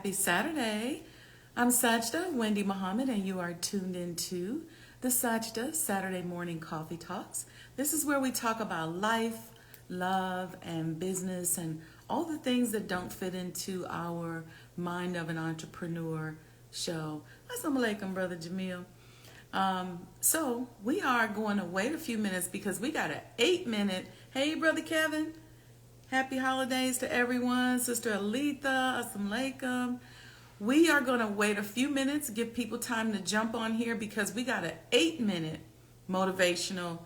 Happy Saturday. I'm Sajdah, Wendy Muhammad, and you are tuned into the Sajdah Saturday Morning Coffee Talks. This is where we talk about life, love, and business, and all the things that don't fit into our mind of an entrepreneur show. Assalamu alaikum, Brother Jamil. So we are going to wait a few minutes because we got an 8-minute. Hey, Brother Kevin. Happy holidays to everyone. Sister Alita, assalamu alaikum. We are going to wait a few minutes, give people time to jump on here because we got an 8-minute motivational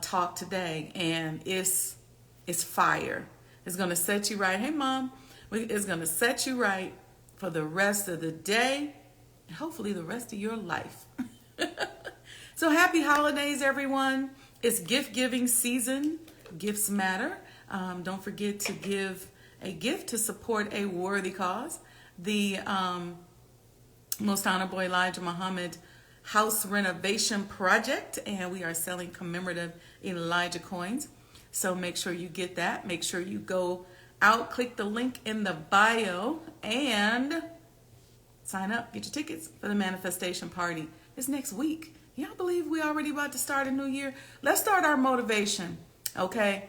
talk today, and it's fire. It's going to set you right. Hey, Mom. It's going to set you right for the rest of the day and hopefully the rest of your life. So happy holidays, everyone. It's gift giving season. Gifts matter. Don't forget to give a gift to support a worthy cause. The Most Honorable Elijah Muhammad House Renovation Project, and we are selling commemorative Elijah coins. So make sure you get that. Make sure you go out, click the link in the bio, and sign up. Get your tickets for the manifestation party. It's next week. Y'all believe we already about to start a new year? Let's start our motivation. Okay,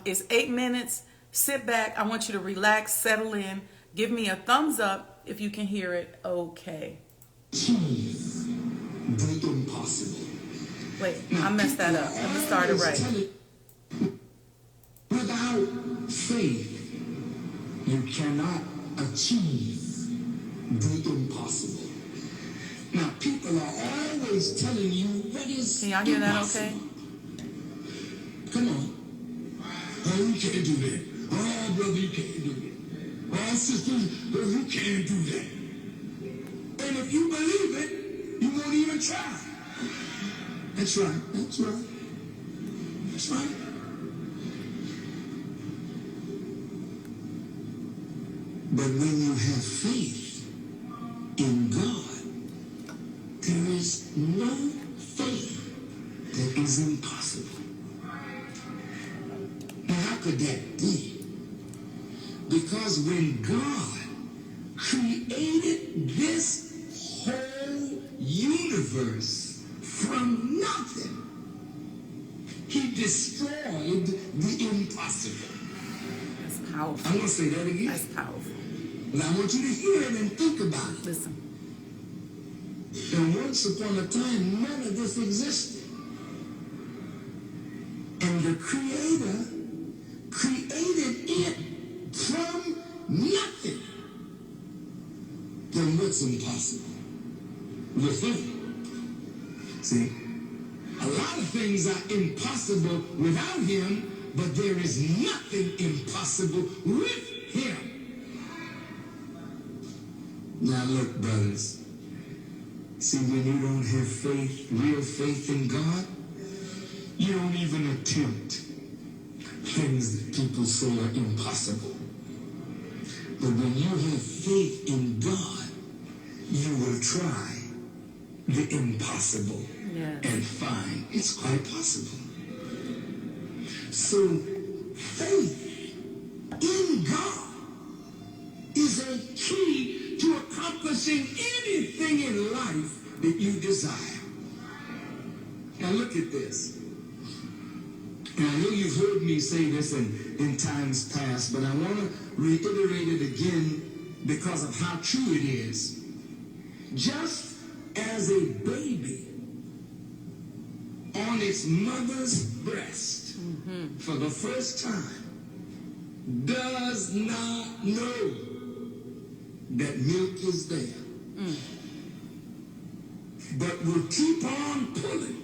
it's 8 minutes. Sit back. I want you to relax, settle in. Give me a thumbs up if you can hear it. Okay. The impossible. Wait, I messed that up. Let me start it right. Without faith, you cannot achieve the impossible. Now, people are always telling you what is Can y'all hear that impossible. okay? Come on. Oh, you can't do that. Oh, brother, you can't do that. Oh, sister, you can't do that. And if you believe it, you won't even try. That's right. That's right. That's right. But when you have faith in God, there is no faith that is impossible. Now, how could that be? Because when God created this whole universe from nothing, he destroyed the impossible. That's powerful. I'm going to say that again. That's powerful. And I want you to hear it and think about it. Listen. And once upon a time, none of this existed. And the Creator created it from nothing. Then what's impossible with him? See, a lot of things are impossible without him, but there is nothing impossible with him. Now look, brothers. See, when you don't have faith, real faith in God, you don't even attempt things that people say are impossible. But when you have faith in God, you will try the impossible and find it's quite possible. So faith in God is a key to accomplishing anything in life that you desire. Now look at this. And I know you've heard me say this in times past, but I want to reiterate it again because of how true it is. Just as a baby on its mother's breast for the first time does not know that milk is there, but will keep on pulling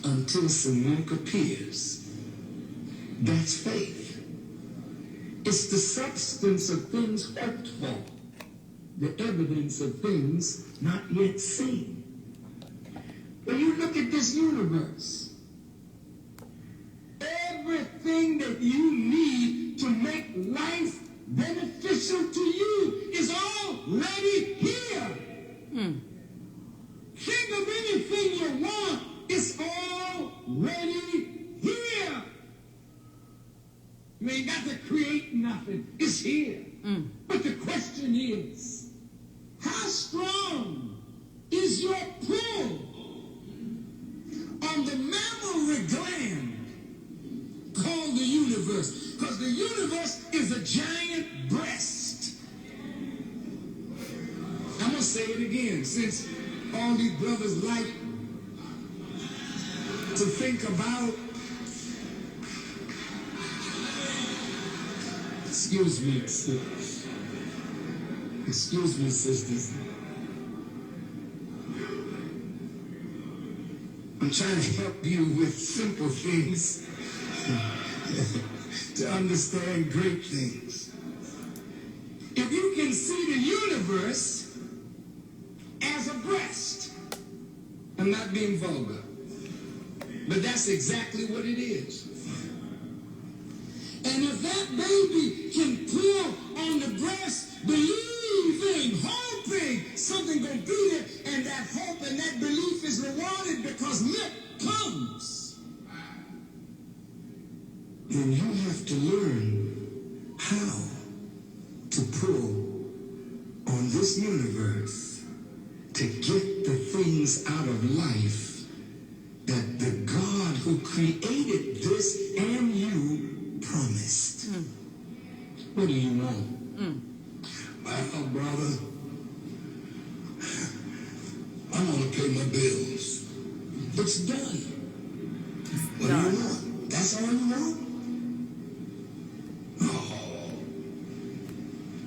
until some milk appears. That's faith. It's the substance of things hoped for, the evidence of things not yet seen. When you look at this universe, everything that you need to make life beneficial to you is already here. Think of anything you want, it's already here. You ain't got to create nothing. It's here. But the question is, how strong is your pull on the mammary gland called the universe? Because the universe is a giant breast. I'm going to say it again, since all these brothers like to think about, excuse me, sisters. I'm trying to help you with simple things to understand great things. If you can see the universe as a breast, I'm not being vulgar, but that's exactly what it is. And if that baby can pull on the breast, believing, hoping something gonna be there, and that hope and that belief is rewarded because milk comes, then you have to learn how to pull on this universe to get the things out of life that the God who created this and you promised. What do you want? Well, brother, I want to pay my bills. It's done. What do you want? That's all you want? Oh,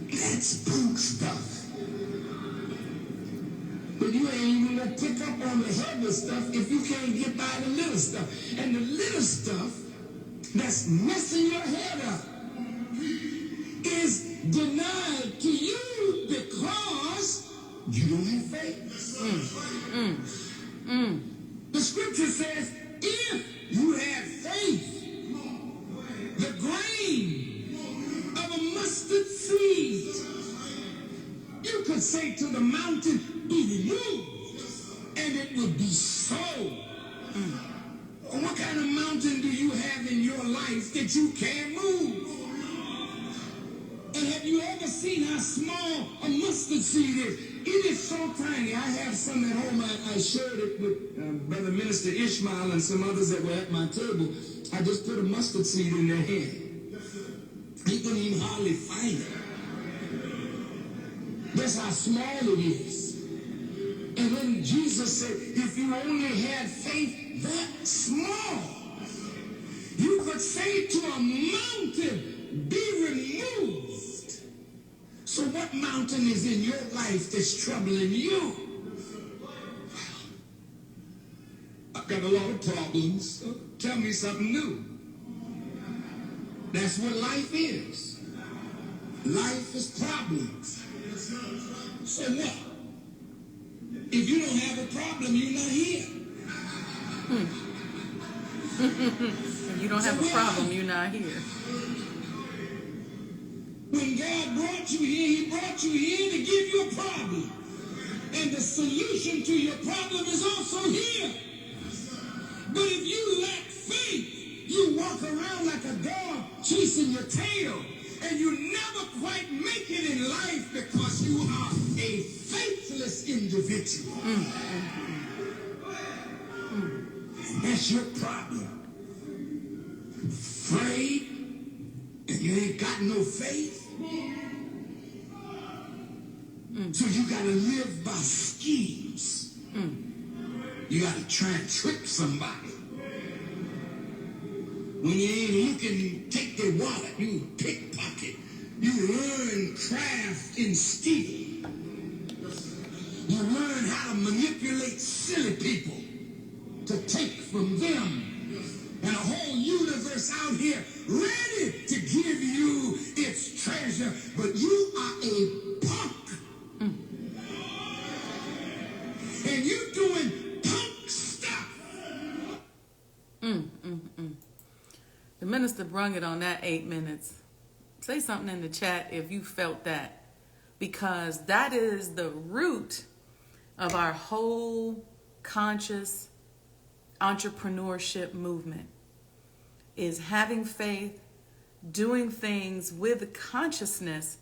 that's punk stuff. But you ain't even gonna pick up on the heavy stuff if you can't get by the little stuff. And the little stuff that's messing your head up is denied to you because you don't have faith. The scripture says, if you have faith, the grain of a mustard seed, you could say to the mountain, be removed, and it would be so. What kind of mountain do you have in your life that you can't move? And have you ever seen how small a mustard seed is? It is so tiny. I have some at home. I shared it with Brother Minister Ishmael and some others that were at my table. I just put a mustard seed in their hand. He couldn't even hardly find it. That's how small it is. And then Jesus said, if you only had faith that small, you could say to a mountain, be removed. So what mountain is in your life that's troubling you? I've got a lot of problems. So tell me something new. That's what life is. Life is problems. So what? If you don't have a problem, you're not here. If you don't have a problem, you're not here. When God brought you here, he brought you here to give you a problem. And the solution to your problem is also here. But if you lack faith, you walk around like a dog chasing your tail. And you never quite make it in life because you are a faithless individual. That's your problem. Afraid, and you ain't got no faith. So you got to live by schemes. You got to try and trick somebody. When you ain't looking, you take their wallet, you pickpocket, you learn craft in stealing. You learn how to manipulate silly people to take from them. And a whole universe out here ready to give you its treasure, but you are a punk. And you doing punk stuff. The minister brung it on that 8 minutes. Say something in the chat if you felt that, because that is the root of our whole conscious entrepreneurship movement, is having faith, doing things with consciousness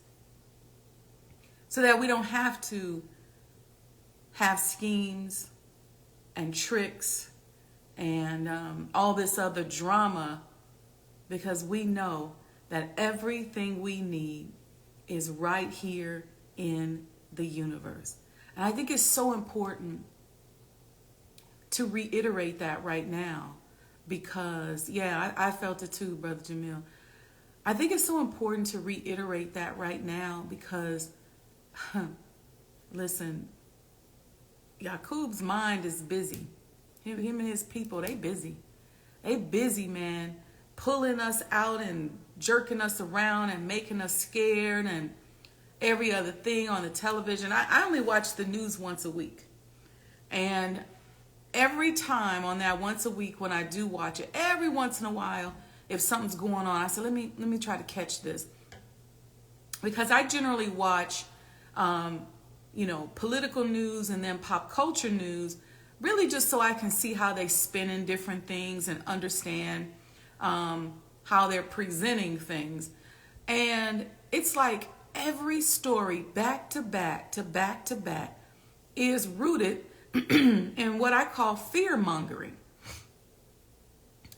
so that we don't have to have schemes and tricks and all this other drama, because we know that everything we need is right here in the universe. And I think it's so important to reiterate that right now, because, yeah, I felt it too, Brother Jamil. I think it's so important to reiterate that right now because, listen, Yaqub's mind is busy. Him and his people, they busy. They busy, man, pulling us out and jerking us around and making us scared and every other thing on the television. I only watch the news once a week. And every time on that once a week when I do watch it, every once in a while, if something's going on, I say, let me try to catch this. Because I generally watch, political news and then pop culture news, really just so I can see how they spin in different things and understand how they're presenting things. And it's like every story back to back to back to back is rooted in what I call fear mongering.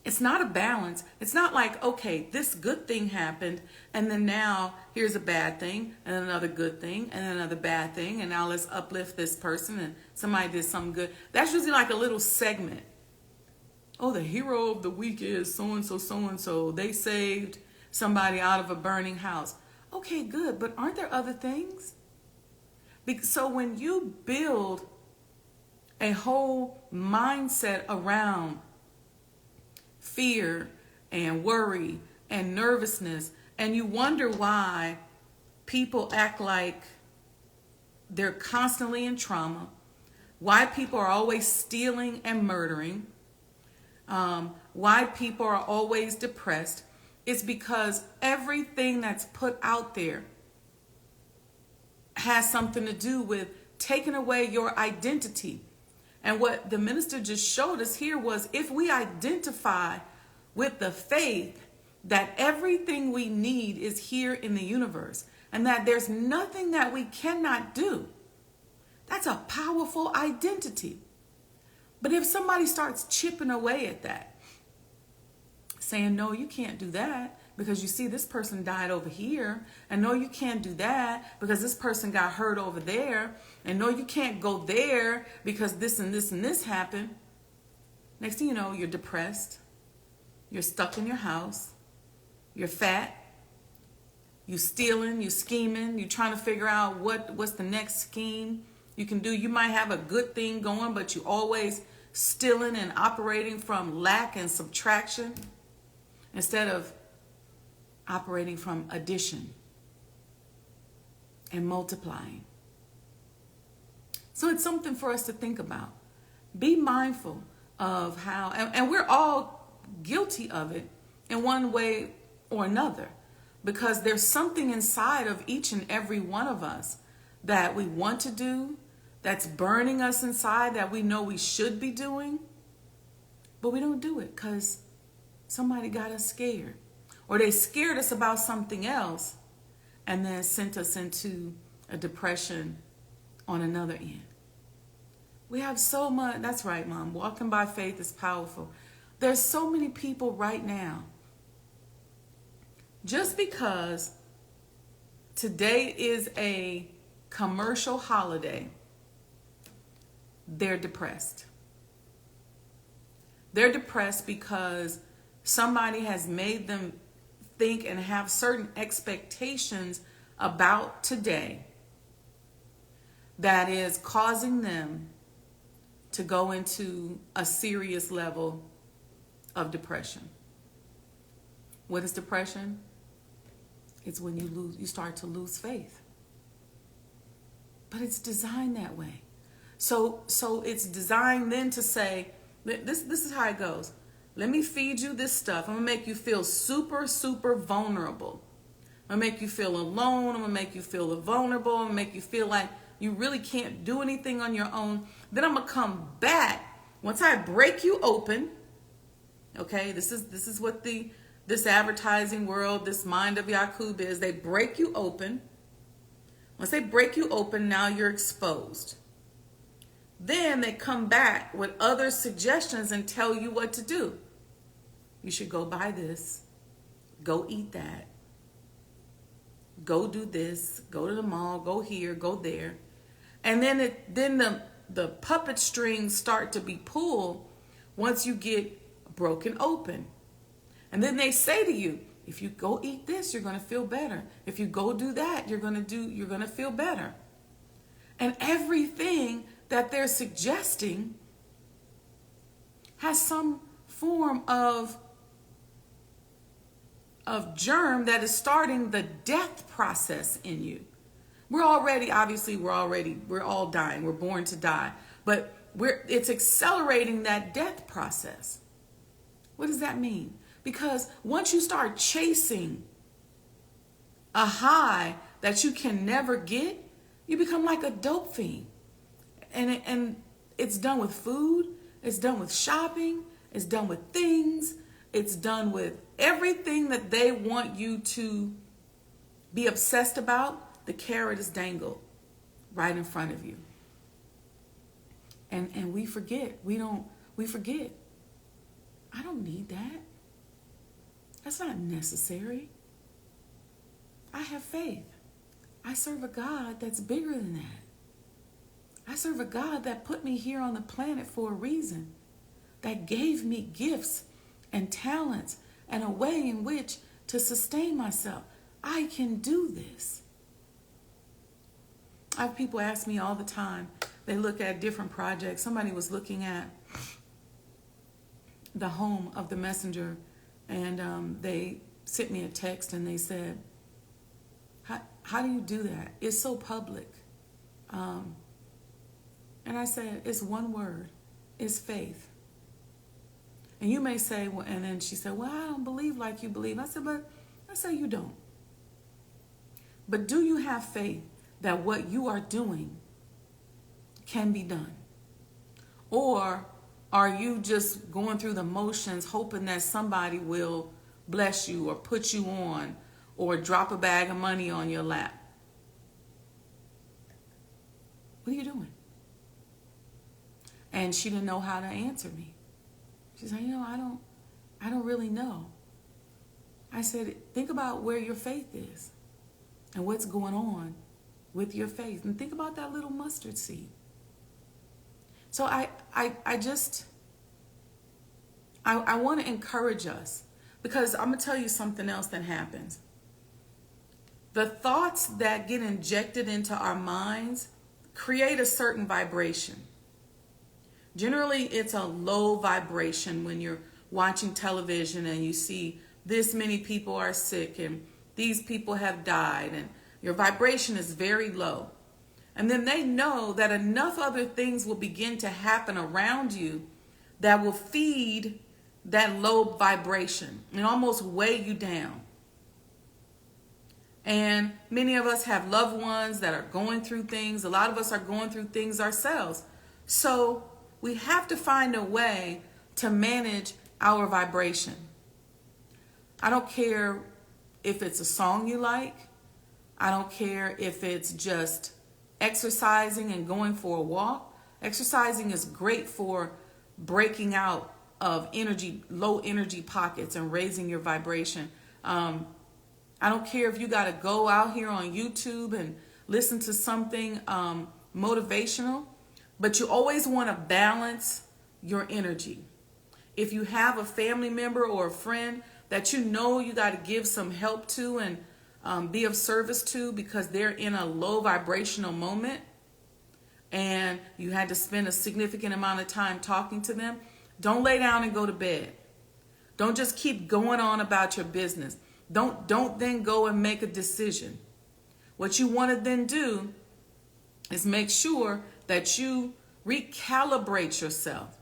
It's not a balance. It's not like, okay, this good thing happened, and then now here's a bad thing, and another good thing, and another bad thing, and now let's uplift this person, and somebody did something good. That's usually like a little segment. Oh, the hero of the week is so-and-so, so-and-so. They saved somebody out of a burning house. Okay, good, but aren't there other things? So when you build a whole mindset around fear and worry and nervousness, and you wonder why people act like they're constantly in trauma, why people are always stealing and murdering, why people are always depressed, it's because everything that's put out there has something to do with taking away your identity. And what the minister just showed us here was, if we identify with the faith that everything we need is here in the universe and that there's nothing that we cannot do, that's a powerful identity. But if somebody starts chipping away at that, saying, no, you can't do that because you see this person died over here, and no, you can't do that because this person got hurt over there, and no, you can't go there because this and this and this happened. Next thing you know, you're depressed, you're stuck in your house, you're fat, you're stealing, you're scheming, you're trying to figure out what's the next scheme you can do. You might have a good thing going, but you always stealing and operating from lack and subtraction instead of operating from addition and multiplying. So it's something for us to think about. Be mindful of how, and we're all guilty of it in one way or another, because there's something inside of each and every one of us that we want to do, that's burning us inside, that we know we should be doing, but we don't do it because somebody got us scared, or they scared us about something else and then sent us into a depression on another end. We have so much. That's right, Mom. Walking by faith is powerful. There's so many people right now, just because today is a commercial holiday, they're depressed. They're depressed because somebody has made them think and have certain expectations about today that is causing them to go into a serious level of depression. What is depression? It's when you start to lose faith. But it's designed that way. So it's designed then to say, this is how it goes. Let me feed you this stuff. I'm going to make you feel super, super vulnerable. I'm going to make you feel alone. I'm going to make you feel vulnerable. I'm going to make you feel like you really can't do anything on your own. Then I'm going to come back. Once I break you open, okay, this is what this advertising world, this mind of Yaqub is. They break you open. Once they break you open, now you're exposed. Then they come back with other suggestions and tell you what to do. You should go buy this, go eat that, go do this, go to the mall, go here, go there. And then the puppet strings start to be pulled once you get broken open. And then they say to you, if you go eat this, you're going to feel better. If you go do that, you're going to feel better. And everything that they're suggesting has some form of germ that is starting the death process in you. We're all dying. We're born to die. But it's accelerating that death process. What does that mean? Because once you start chasing a high that you can never get, you become like a dope fiend. And it's done with food, it's done with shopping, it's done with things, it's done with everything that they want you to be obsessed about. The carrot is dangled right in front of you. And we forget. We forget. I don't need that. That's not necessary. I have faith. I serve a God that's bigger than that. I serve a God that put me here on the planet for a reason, that gave me gifts and talents and a way in which to sustain myself. I can do this. I have people ask me all the time. They look at different projects. Somebody was looking at the home of the messenger, and they sent me a text and they said, how do you do that? It's so public. And I said, it's one word. It's faith. And you may say, well, and then she said, well, I don't believe like you believe. I said, you don't. But do you have faith that what you are doing can be done? Or are you just going through the motions hoping that somebody will bless you or put you on or drop a bag of money on your lap? What are you doing? And she didn't know how to answer me. She said, I don't really know. I said, think about where your faith is and what's going on with your faith. And think about that little mustard seed. So I want to encourage us, because I'm going to tell you something else that happens. The thoughts that get injected into our minds create a certain vibration. Generally, it's a low vibration when you're watching television and you see this many people are sick and these people have died, and your vibration is very low. And then they know that enough other things will begin to happen around you that will feed that low vibration and almost weigh you down. And many of us have loved ones that are going through things. A lot of us are going through things ourselves. So we have to find a way to manage our vibration. I don't care if it's a song you like. I don't care if it's just exercising and going for a walk. Exercising is great for breaking out of low energy pockets and raising your vibration. I don't care if you got to go out here on YouTube and listen to something motivational, but you always want to balance your energy. If you have a family member or a friend that you know you got to give some help to and be of service to because they're in a low vibrational moment and you had to spend a significant amount of time talking to them, don't lay down and go to bed. Don't just keep going on about your business. Don't then go and make a decision. What you want to then do is make sure that you recalibrate yourself.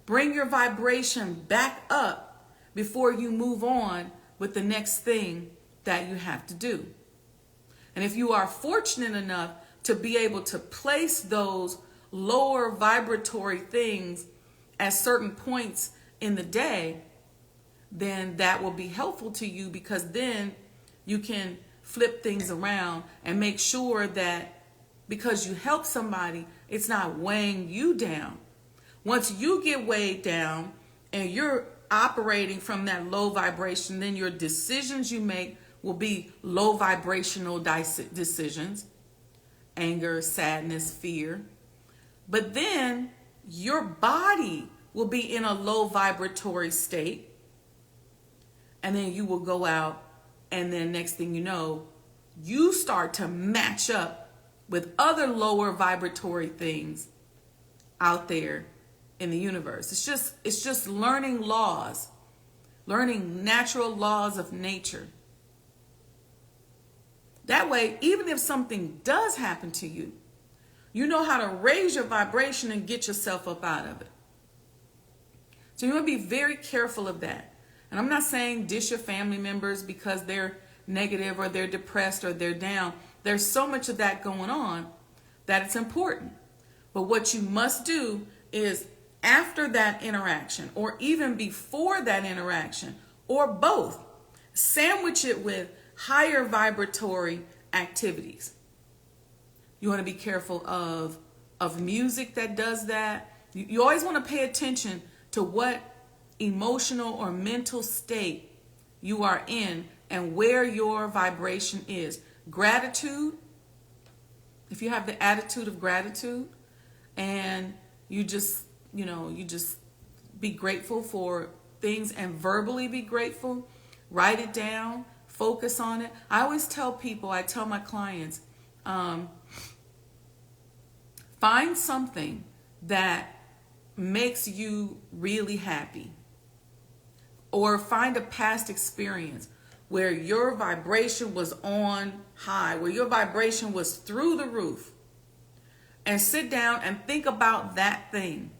Bring your vibration back up before you move on with the next thing that you have to do. And if you are fortunate enough to be able to place those lower vibratory things at certain points in the day, then that will be helpful to you, because then you can flip things around and make sure that because you help somebody, it's not weighing you down. Once you get weighed down and you're operating from that low vibration, then your decisions you make will be low vibrational decisions, anger, sadness, fear. But then your body will be in a low vibratory state. And then you will go out, and then next thing you know, you start to match up with other lower vibratory things out there in the universe. It's just learning laws, learning natural laws of nature. That way, even if something does happen to you, you know how to raise your vibration and get yourself up out of it. So you want to be very careful of that. And I'm not saying dish your family members because they're negative or they're depressed or they're down. There's so much of that going on that it's important. But what you must do is after that interaction or even before that interaction or both, sandwich it with higher vibratory activities. You want to be careful of music that does that. You always want to pay attention to what emotional or mental state you are in and where your vibration is. Gratitude, if you have the attitude of gratitude and you just be grateful for things and verbally be grateful, write it down, focus on it. I always tell people, I tell my clients, find something that makes you really happy. Or find a past experience where your vibration was on high, where your vibration was through the roof. And sit down and think about that thing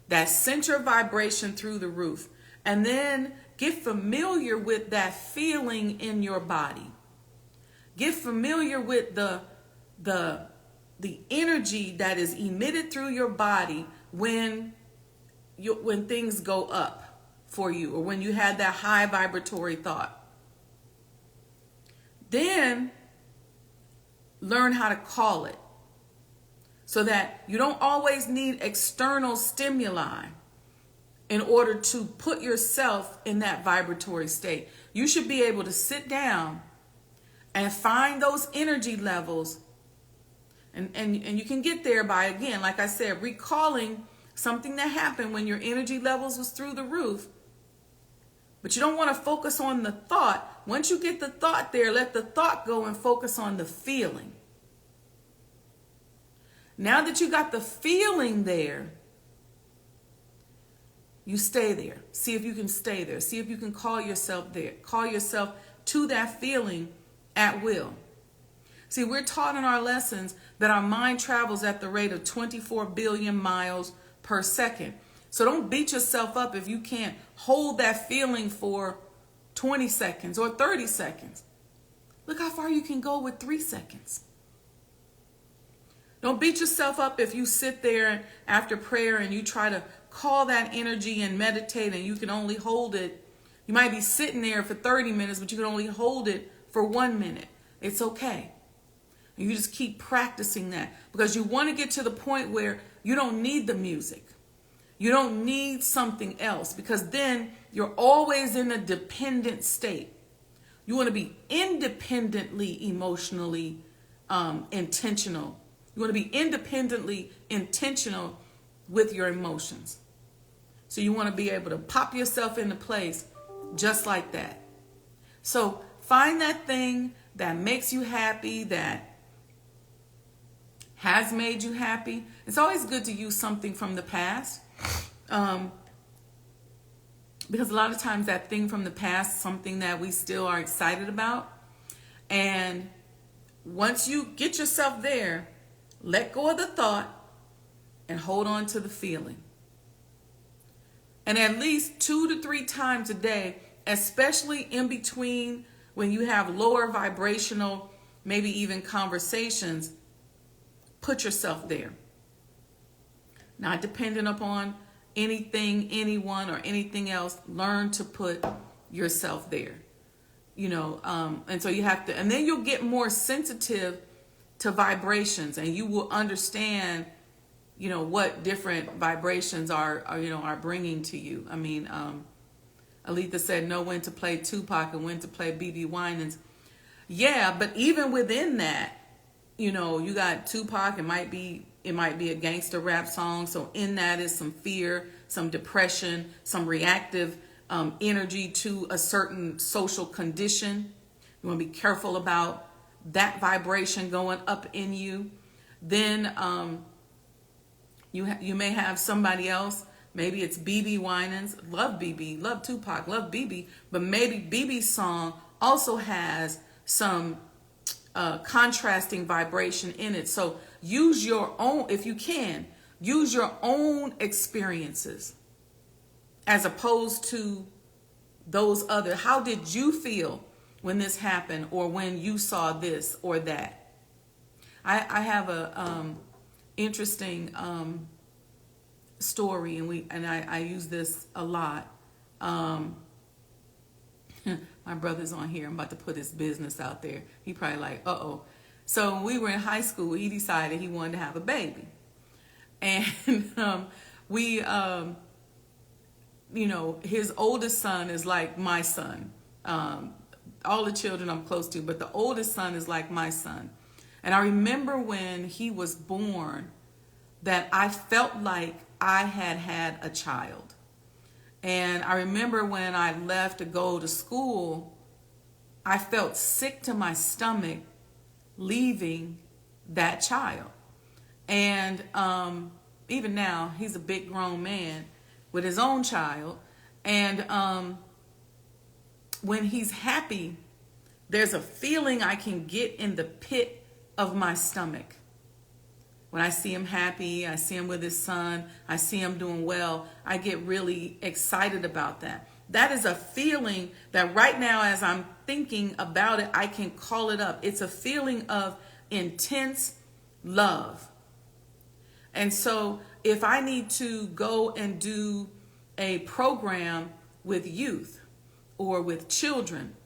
that sent your vibration through the roof. And then get familiar with that feeling in your body. Get familiar with the energy that is emitted through your body when things go up for you, or when you had that high vibratory thought. Then learn how to call it so that you don't always need external stimuli in order to put yourself in that vibratory state. You should be able to sit down and find those energy levels, and you can get there by, again, like I said, recalling something that happened when your energy levels was through the roof. But you don't want to focus on the thought. Once you get the thought there, let the thought go and focus on the feeling. Now that you got the feeling there, you stay there. See if you can stay there. See if you can call yourself there. Call yourself to that feeling at will. See, we're taught in our lessons that our mind travels at the rate of 24 billion miles per second. So don't beat yourself up if you can't hold that feeling for 20 seconds or 30 seconds. Look how far you can go with 3 seconds. Don't beat yourself up if you sit there after prayer and you try to call that energy and meditate and you can only hold it. You might be sitting there for 30 minutes, but you can only hold it for 1 minute. It's okay. And you just keep practicing that because you want to get to the point where you don't need the music. You don't need something else because then you're always in a dependent state. You want to be independently emotionally intentional. You want to be independently intentional with your emotions. So you want to be able to pop yourself into place just like that. So find that thing that makes you happy, that has made you happy. It's always good to use something from the past. Because a lot of times that thing from the past is something that we still are excited about. And once you get yourself there, let go of the thought and hold on to the feeling. And at least 2 to 3 times a day, especially in between when you have lower vibrational, maybe even conversations, put yourself there. Not dependent upon anything, anyone, or anything else. Learn to put yourself there. and so you have to, and then you'll get more sensitive to vibrations, and you will understand, what different vibrations are bringing to you. I mean, Aletha said know when to play Tupac and when to play BB Winans. Yeah, but even within that, you got Tupac. It might be a gangster rap song. So in that is some fear, some depression, some reactive energy to a certain social condition. You want to be careful about that vibration going up in you. Then you may have somebody else. Maybe it's BB Winans. Love BB, love Tupac, love BB. But maybe BB's song also has some contrasting vibration in it. So use your own, if you can, use your own experiences as opposed to those other. How did you feel when this happened, or when you saw this or that? I have a interesting story, and I use this a lot. My brother's on here. I'm about to put his business out there. He probably like, uh-oh. So when we were in high school, he decided he wanted to have a baby. And his oldest son is like my son. All the children I'm close to, but the oldest son is like my son. And I remember when he was born that I felt like I had a child. And I remember when I left to go to school, I felt sick to my stomach leaving that child. And even now, he's a big grown man with his own child. And when he's happy, there's a feeling I can get in the pit of my stomach. When I see him happy, I see him with his son, I see him doing well, I get really excited about that. That is a feeling that right now, as I'm thinking about it, I can call it up. It's a feeling of intense love. And so if I need to go and do a program with youth or with children,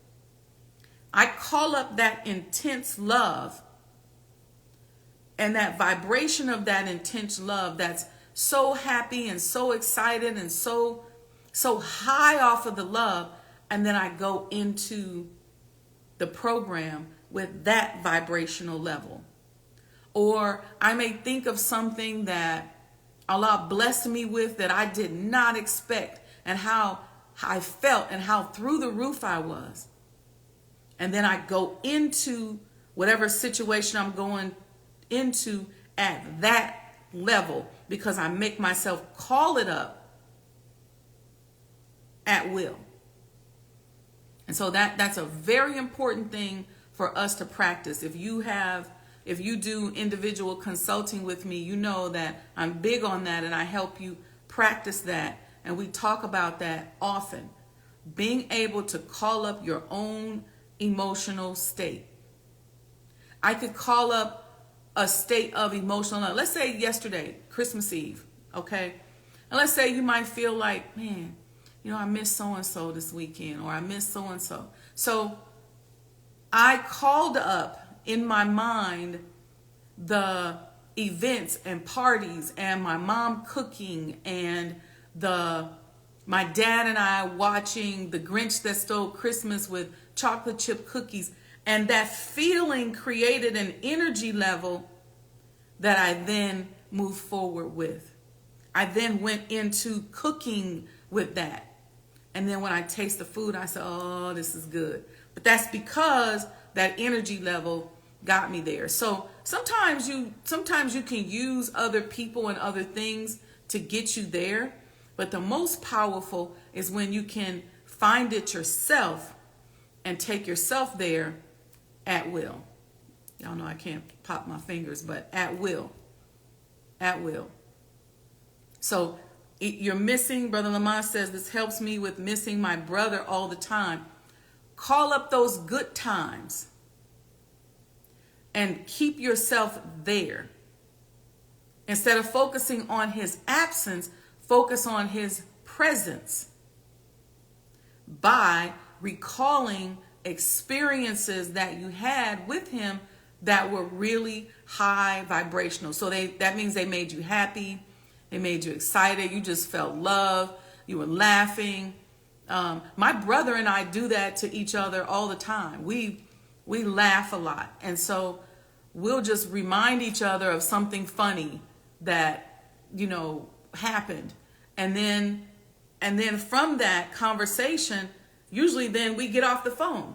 I call up that intense love. And that vibration of that intense love that's so happy and so excited and so high off of the love. And then I go into the program with that vibrational level. Or I may think of something that Allah blessed me with that I did not expect, and how I felt and how through the roof I was. And then I go into whatever situation I'm going into at that level, because I make myself call it up at will. And so that's a very important thing for us to practice. If you do individual consulting with me, you know that I'm big on that, and I help you practice that. And we talk about that often. Being able to call up your own emotional state. I could call up a state of emotional love. Let's say yesterday, Christmas Eve, okay? And let's say you might feel like, man, I miss so-and-so this weekend, or I miss so-and-so. So I called up in my mind the events and parties and my mom cooking and my dad and I watching The Grinch That Stole Christmas with chocolate chip cookies. And that feeling created an energy level that I then moved forward with. I then went into cooking with that. And then when I taste the food, I said, oh, this is good. But that's because that energy level got me there. So sometimes you can use other people and other things to get you there. But the most powerful is when you can find it yourself and take yourself there at will. Y'all know I can't pop my fingers, but at will. At will. So you're missing, Brother Lamont says, this helps me with missing my brother all the time. Call up those good times and keep yourself there. Instead of focusing on his absence, focus on his presence by recalling experiences that you had with him that were really high vibrational. So that means they made you happy, they made you excited, you just felt love, you were laughing. My brother and I do that to each other all the time. We laugh a lot, and so we'll just remind each other of something funny that happened, and then from that conversation, usually then we get off the phone.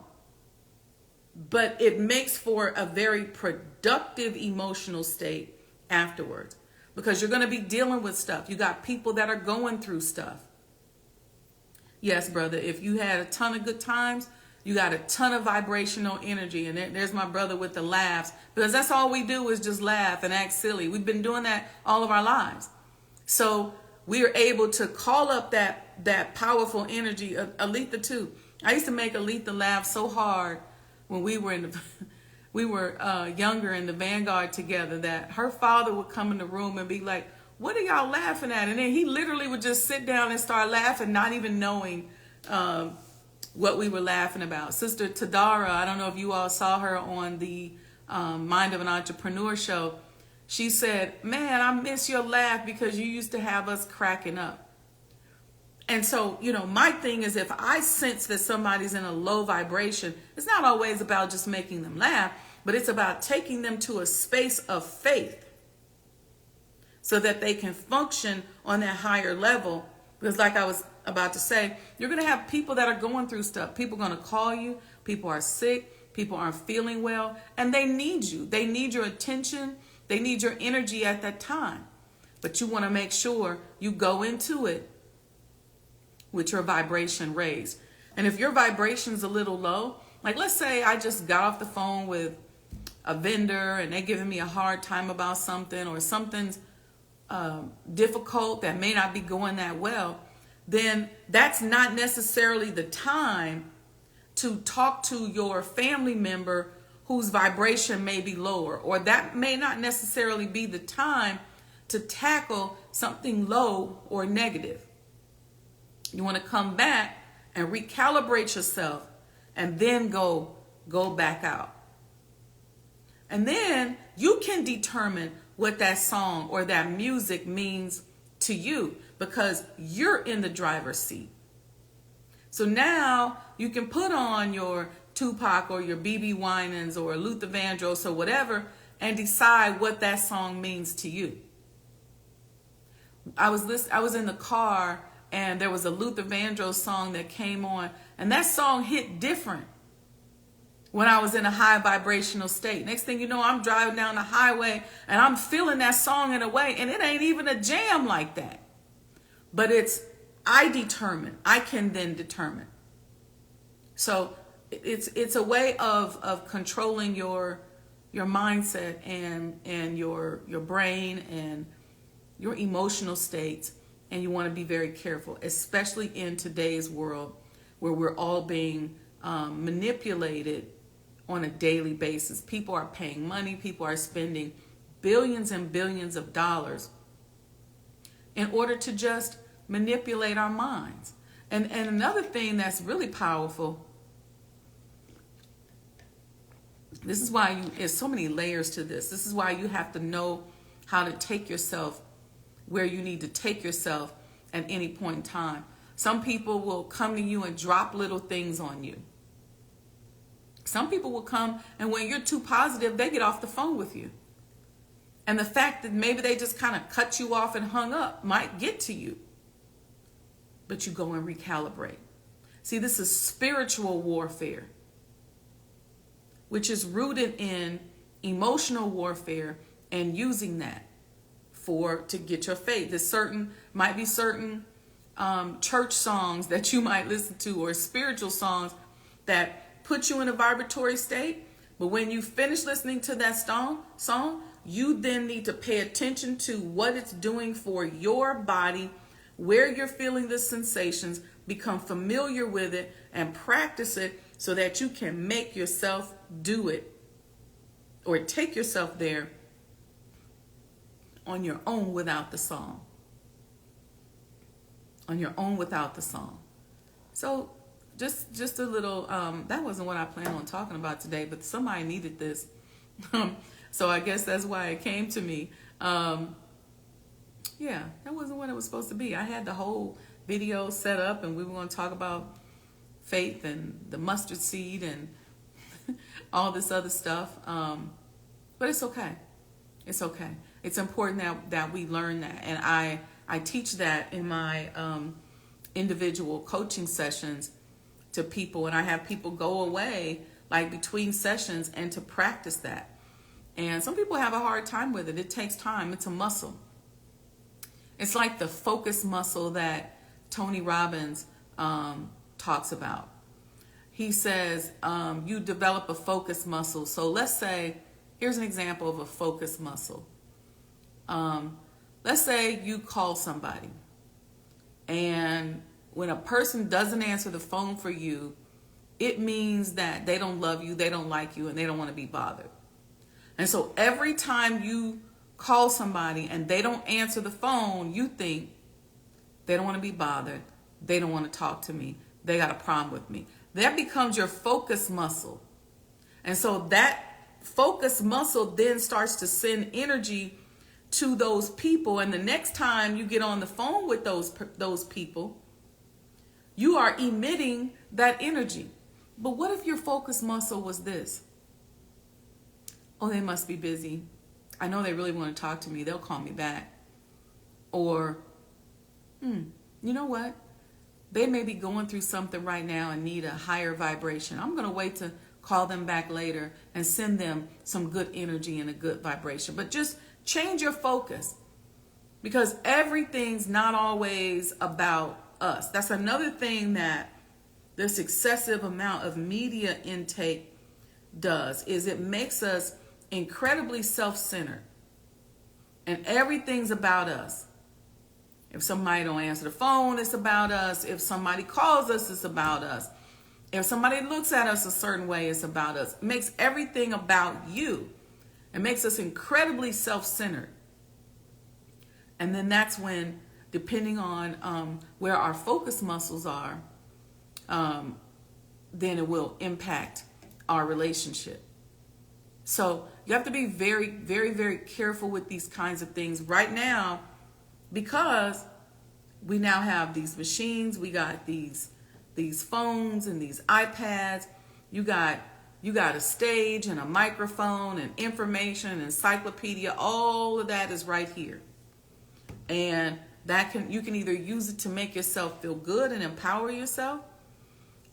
But it makes for a very productive emotional state afterwards, because you're going to be dealing with stuff. You got people that are going through stuff. Yes, brother, if you had a ton of good times, you got a ton of vibrational energy. And there's my brother with the laughs, because that's all we do is just laugh and act silly. We've been doing that all of our lives. So we are able to call up that powerful energy. Aletha too. I used to make Aletha laugh so hard when we were younger in the Vanguard together, that her father would come in the room and be like, "What are y'all laughing at?" And then he literally would just sit down and start laughing, not even knowing what we were laughing about. Sister Tadara, I don't know if you all saw her on the Mind of an Entrepreneur show. She said, "Man, I miss your laugh because you used to have us cracking up." And so, my thing is, if I sense that somebody's in a low vibration, it's not always about just making them laugh, but it's about taking them to a space of faith so that they can function on that higher level. Because like I was about to say, you're going to have people that are going through stuff. People are going to call you. People are sick. People aren't feeling well. And they need you. They need your attention. They need your energy at that time. But you want to make sure you go into it with your vibration raised. And if your vibration's a little low, like let's say I just got off the phone with a vendor and they're giving me a hard time about something, or something's difficult that may not be going that well, then that's not necessarily the time to talk to your family member whose vibration may be lower, or that may not necessarily be the time to tackle something low or negative. You want to come back and recalibrate yourself and then go back out. And then you can determine what that song or that music means to you, because you're in the driver's seat. So now you can put on your Tupac or your BB Winans or Luther Vandross or whatever and decide what that song means to you. I was in the car and there was a Luther Vandross song that came on, and that song hit different when I was in a high vibrational state. Next thing you know, I'm driving down the highway and I'm feeling that song in a way, and it ain't even a jam like that. But I can then determine. So it's a way of controlling your mindset and your brain and your emotional states. And you want to be very careful, especially in today's world where we're all being manipulated on a daily basis. People are paying money. People are spending billions and billions of dollars in order to just manipulate our minds. And another thing that's really powerful, this is why there's so many layers to this. This is why you have to know how to take yourself where you need to take yourself at any point in time. Some people will come to you and drop little things on you. Some people will come, and when you're too positive, they get off the phone with you. And the fact that maybe they just kind of cut you off and hung up might get to you. But you go and recalibrate. See, this is spiritual warfare, which is rooted in emotional warfare and using that to get your faith. There's might be certain church songs that you might listen to, or spiritual songs that put you in a vibratory state. But when you finish listening to that song, you then need to pay attention to what it's doing for your body, where you're feeling the sensations, become familiar with it, and practice it so that you can make yourself do it, or take yourself there on your own without the song. On your own without the song. So just a little, that wasn't what I planned on talking about today, but somebody needed this. So I guess that's why it came to me. Yeah, that wasn't what it was supposed to be. I had the whole video set up and we were going to talk about faith and the mustard seed and all this other stuff. But it's okay. It's okay. It's important that we learn that. And I teach that in my individual coaching sessions to people. And I have people go away like between sessions and to practice that. And some people have a hard time with it. It takes time. It's a muscle. It's like the focus muscle that Tony Robbins talks about. He says you develop a focus muscle. So let's say, here's an example of a focus muscle. Let's say you call somebody, and when a person doesn't answer the phone for you, it means that they don't love you, they don't like you, and they don't want to be bothered. And so every time you call somebody and they don't answer the phone, you think they don't want to be bothered, they don't want to talk to me, they got a problem with me. That becomes your focus muscle. And so that focus muscle then starts to send energy to those people. And the next time you get on the phone with those people, you are emitting that energy. But what if your focus muscle was this? Oh, they must be busy. I know they really want to talk to me. They'll call me back. Or, you know what? They may be going through something right now and need a higher vibration. I'm going to wait to call them back later and send them some good energy and a good vibration. But just change your focus, because everything's not always about us. That's another thing that this excessive amount of media intake does, is it makes us incredibly self-centered. And everything's about us. If somebody don't answer the phone, it's about us. If somebody calls us, it's about us. If somebody looks at us a certain way, it's about us. It makes everything about you. It makes us incredibly self-centered. And then that's when, depending on where our focus muscles are, then it will impact our relationship. So you have to be very, very, very careful with these kinds of things right now, because we now have these machines, we got these phones and these iPads. You got a stage and a microphone and information and encyclopedia. All of that is right here. And you can either use it to make yourself feel good and empower yourself,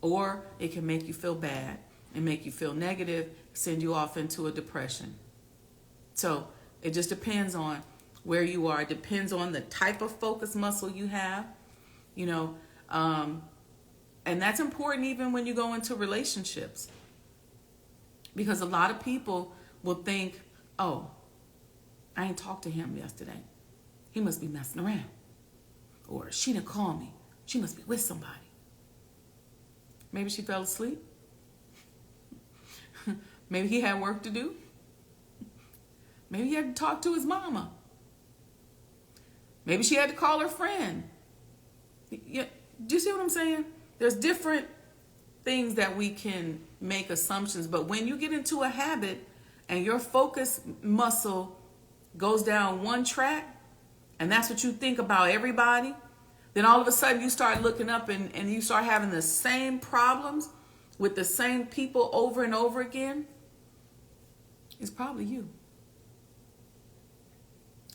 or it can make you feel bad and make you feel negative, send you off into a depression. So it just depends on where you are. It depends on the type of focus muscle you have, and that's important even when you go into relationships, because a lot of people will think, oh, I ain't talked to him yesterday, he must be messing around, or she didn't call me, she must be with somebody. Maybe she fell asleep. Maybe he had work to do. Maybe he had to talk to his mama. Maybe she had to call her friend. Yeah, do you see what I'm saying? There's different things that we can make assumptions, but when you get into a habit and your focus muscle goes down one track, and that's what you think about everybody, then all of a sudden you start looking up and you start having the same problems with the same people over and over again. It's probably you,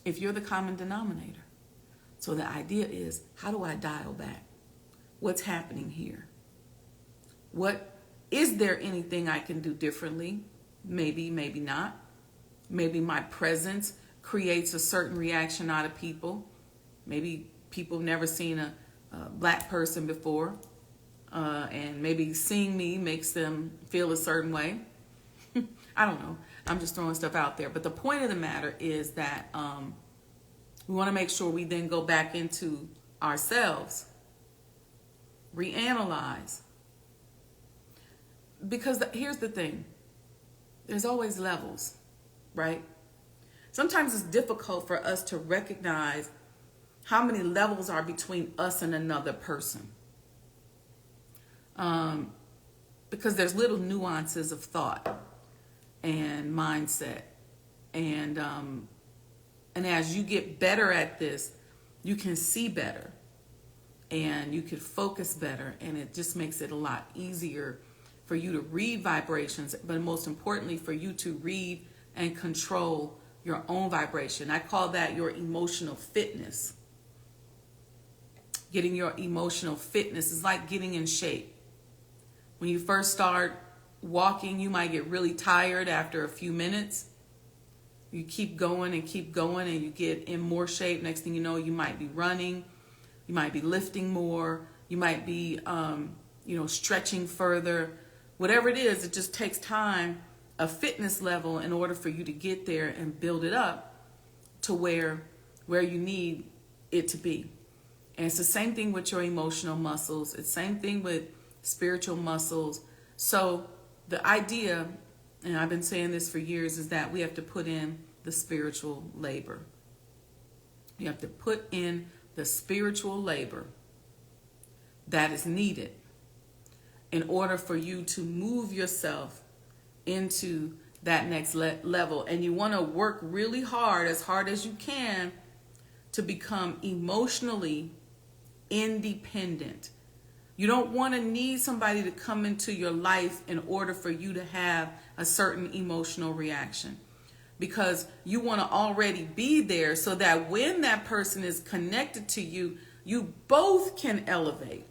if you're the common denominator. So the idea is, how do I dial back? What's happening here? Is there anything I can do differently? Maybe, maybe not. Maybe my presence creates a certain reaction out of people. Maybe people have never seen a black person before, and maybe seeing me makes them feel a certain way. I don't know. I'm just throwing stuff out there. But the point of the matter is that we want to make sure we then go back into ourselves, reanalyze. Because here's the thing. There's always levels, right? Sometimes it's difficult for us to recognize how many levels are between us and another person. because there's little nuances of thought and mindset. And as you get better at this, you can see better and you can focus better, and it just makes it a lot easier for you to read vibrations, but most importantly for you to read and control your own vibration. I call that your emotional fitness. Getting your emotional fitness is like getting in shape. When you first start walking, you might get really tired after a few minutes. You keep going and you get in more shape. Next thing you know, you might be running, you might be lifting more, you might be stretching further. Whatever it is, it just takes time, a fitness level, in order for you to get there and build it up to where you need it to be. And it's the same thing with your emotional muscles. It's the same thing with spiritual muscles. So the idea, and I've been saying this for years, is that we have to put in the spiritual labor. You have to put in the spiritual labor that is needed in order for you to move yourself into that next level. And you want to work really hard as you can, to become emotionally independent. You don't want to need somebody to come into your life in order for you to have a certain emotional reaction, because you want to already be there so that when that person is connected to you, you both can elevate.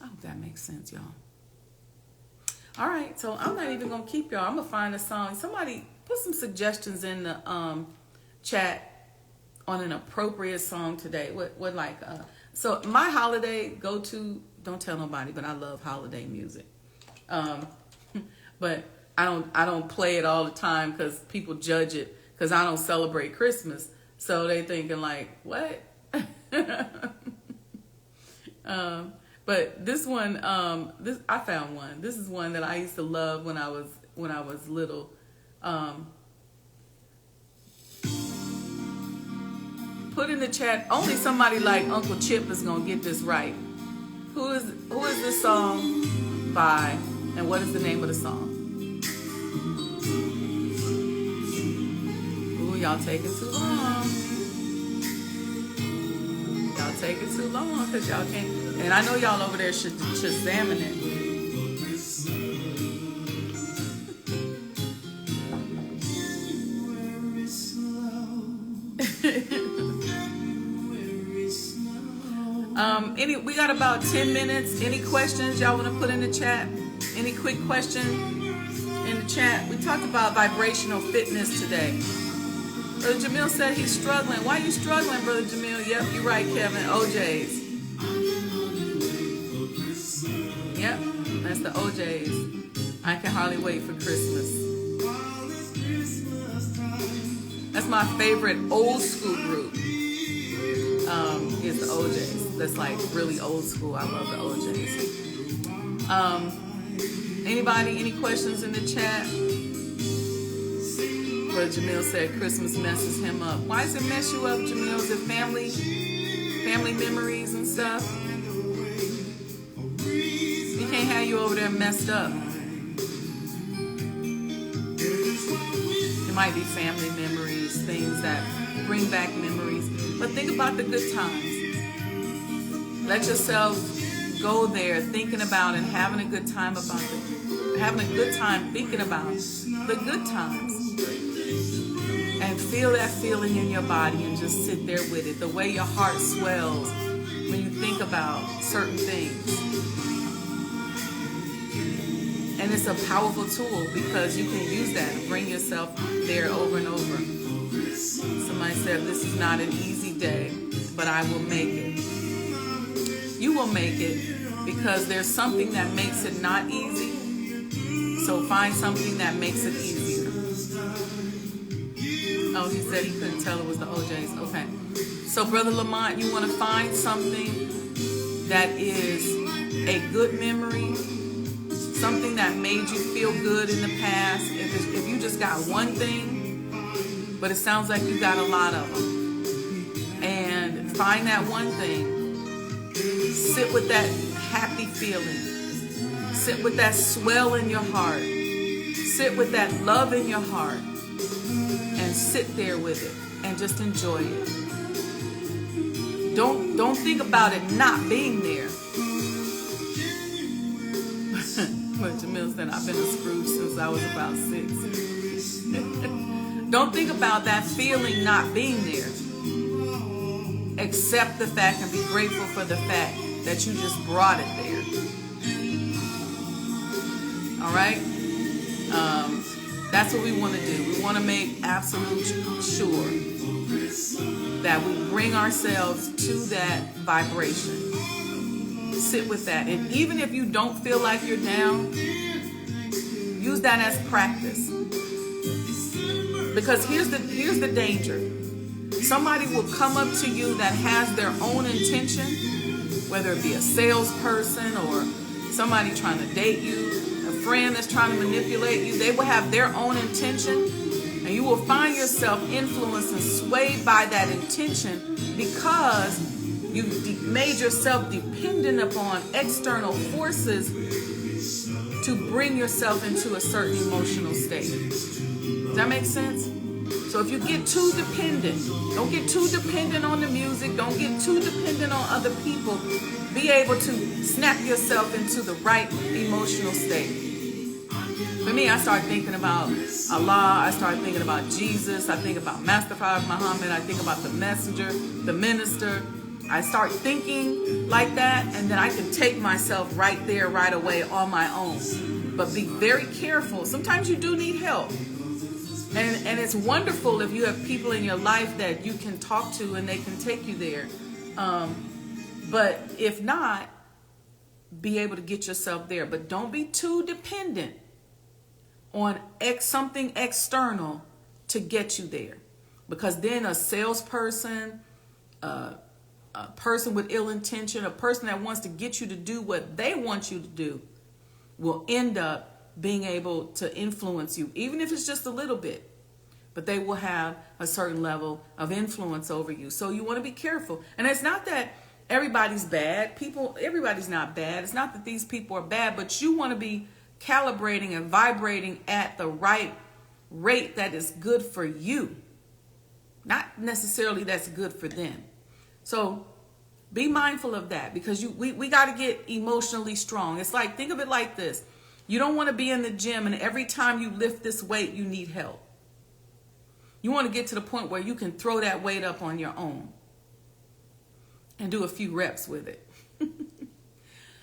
I hope that makes sense, y'all. All right, so I'm not even going to keep y'all. I'm going to find a song. Somebody put some suggestions in the chat on an appropriate song today. What like so my holiday go-to, don't tell nobody, but I love holiday music. But I don't play it all the time because people judge it, because I don't celebrate Christmas. So they thinking like, what? But this one, I found one. This is one that I used to love when I was little. Put in the chat. Only somebody like Uncle Chip is gonna get this right. Who is this song by, and what is the name of the song? Ooh, y'all taking too long. Y'all taking too long because y'all can't. And I know y'all over there shazamming it. We got about 10 minutes. Any questions y'all want to put in the chat? Any quick question in the chat? We talked about vibrational fitness today. Brother Jamil said he's struggling. Why are you struggling, Brother Jamil? Yep, you're right, Kevin. OJ's. Yep, that's the OJ's. I can hardly wait for Christmas. That's my favorite old school group. Is the OJ's. That's like really old school. I love the OJ's. Anybody, any questions in the chat? Brother Jamil said Christmas messes him up. Why does it mess you up, Jamil? Is it family memories and stuff? He can't have you over there messed up. It might be family memories, things that bring back memories. But think about the good times. Let yourself go there thinking about and having a good time thinking about the good times. And feel that feeling in your body and just sit there with it. The way your heart swells when you think about certain things. And it's a powerful tool because you can use that and bring yourself there over and over. Somebody said, this is not an easy day, but I will make it. You will make it because there's something that makes it not easy. So find something that makes it easier. Oh, he said he couldn't tell it was the OJ's. Okay. So, Brother Lamont, you want to find something that is a good memory, something that made you feel good in the past. If you just got one thing, but it sounds like you got a lot of them. And find that one thing. Sit with that happy feeling. Sit with that swell in your heart. Sit with that love in your heart. And sit there with it and just enjoy it. Don't think about it not being there. But Jamil said, I've been a Scrooge since I was about 6. Don't think about that feeling not being there. Accept the fact and be grateful for the fact that you just brought it there. All right? That's what we want to do. We want to make absolute sure that we bring ourselves to that vibration. Sit with that. And even if you don't feel like you're down, use that as practice. Because here's the danger. Somebody will come up to you that has their own intention, whether it be a salesperson or somebody trying to date you, a friend that's trying to manipulate you. They will have their own intention, and you will find yourself influenced and swayed by that intention because you've made yourself dependent upon external forces to bring yourself into a certain emotional state. Does that make sense? So if you get too dependent, don't get too dependent on the music, don't get too dependent on other people. Be able to snap yourself into the right emotional state. For me, I start thinking about Allah, I start thinking about Jesus, I think about Master Prophet Muhammad, I think about the messenger, the minister. I start thinking like that, and then I can take myself right there, right away on my own. But be very careful. Sometimes you do need help. And it's wonderful if you have people in your life that you can talk to and they can take you there. But if not, be able to get yourself there. But don't be too dependent on something external to get you there. Because then a salesperson, a person with ill intention, a person that wants to get you to do what they want you to do will end up being able to influence you, even if it's just a little bit. But they will have a certain level of influence over you. So you want to be careful. And it's not that everybody's bad. Everybody's not bad. It's not that these people are bad, but you want to be calibrating and vibrating at the right rate that is good for you. Not necessarily that's good for them. So be mindful of that, because we got to get emotionally strong. It's like, think of it like this. You don't want to be in the gym and every time you lift this weight, you need help. You want to get to the point where you can throw that weight up on your own and do a few reps with it.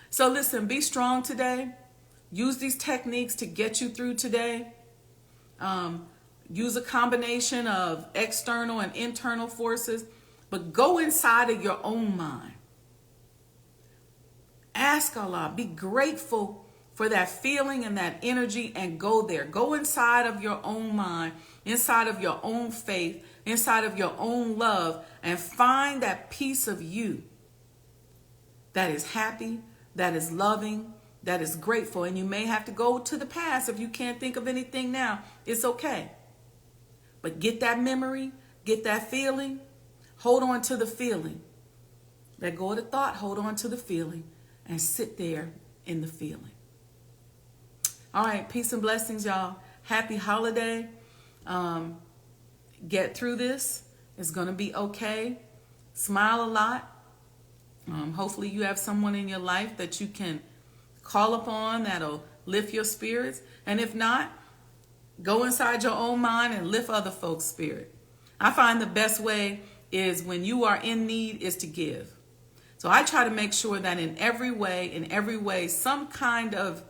So listen, be strong today. Use these techniques to get you through today. Use a combination of external and internal forces, but go inside of your own mind. Ask Allah, be grateful for that feeling and that energy, and go there. Go inside of your own mind, inside of your own faith, inside of your own love, and find that piece of you that is happy, that is loving, that is grateful. And you may have to go to the past if you can't think of anything now. It's okay. But get that memory, get that feeling, hold on to the feeling. Let go of the thought, hold on to the feeling, and sit there in the feeling. All right, peace and blessings, y'all. Happy holiday. Get through this. It's going to be okay. Smile a lot. Hopefully you have someone in your life that you can call upon that'll lift your spirits. And if not, go inside your own mind and lift other folks' spirit. I find the best way is when you are in need is to give. So I try to make sure that in every way, some kind of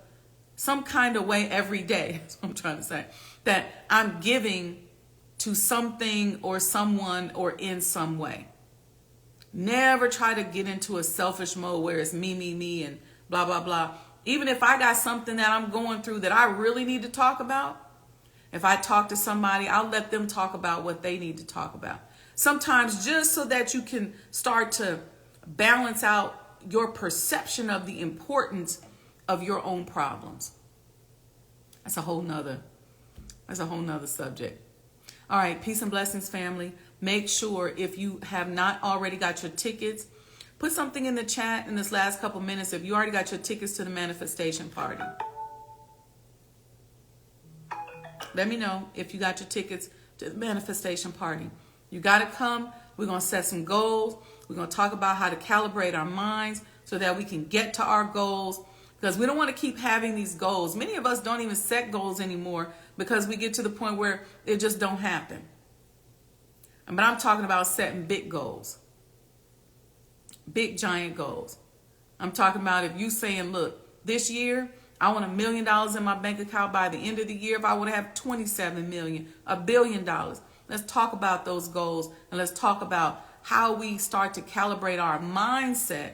way every day, that's what I'm trying to say, that I'm giving to something or someone or in some way. Never try to get into a selfish mode where it's me, and blah, blah, blah. Even if I got something that I'm going through that I really need to talk about, if I talk to somebody, I'll let them talk about what they need to talk about. Sometimes just so that you can start to balance out your perception of the importance of your own problems. That's a whole nother subject. All right, peace and blessings, family. Make sure, if you have not already got your tickets Put something in the chat in this last couple minutes if you already got your tickets to the manifestation party. Let me know if you got your tickets to the manifestation party. You got to come. We're going to set some goals. We're going to talk about how to calibrate our minds so that we can get to our goals, because we don't want to keep having these goals. Many of us don't even set goals anymore because we get to the point where it just don't happen. But I'm talking about setting big goals, big giant goals. I'm talking about if you saying, look, this year I want $1 million in my bank account by the end of the year. If I would have 27 million, $1 billion. Let's talk about those goals, and let's talk about how we start to calibrate our mindset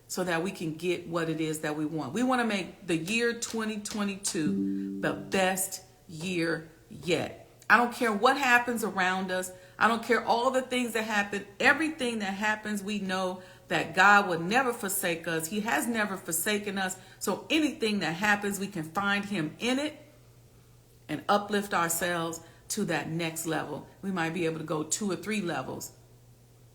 so that we can get what it is that we want. We want to make the year 2022 the best year yet. I don't care what happens around us. I don't care all the things that happen. Everything that happens, we know that God will never forsake us. He has never forsaken us. So anything that happens, we can find him in it and uplift ourselves to that next level. We might be able to go 2 or 3 levels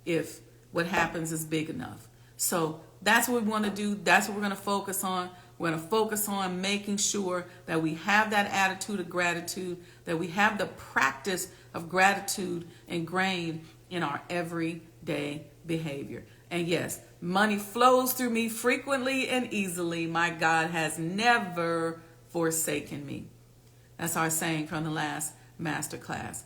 if what happens is big enough. So that's what we want to do. That's what we're going to focus on. We're going to focus on making sure that we have that attitude of gratitude, that we have the practice of gratitude ingrained in our everyday behavior. And yes, money flows through me frequently and easily. My God has never forsaken me. That's our saying from the last masterclass.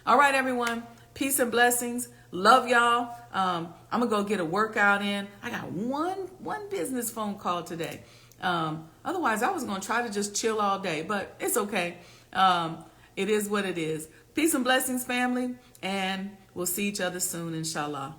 All right, everyone. Peace and blessings. Love y'all. I'm going to go get a workout in. I got one business phone call today. Otherwise, I was going to try to just chill all day, but it's okay. It is what it is. Peace and blessings, family, and we'll see each other soon, inshallah.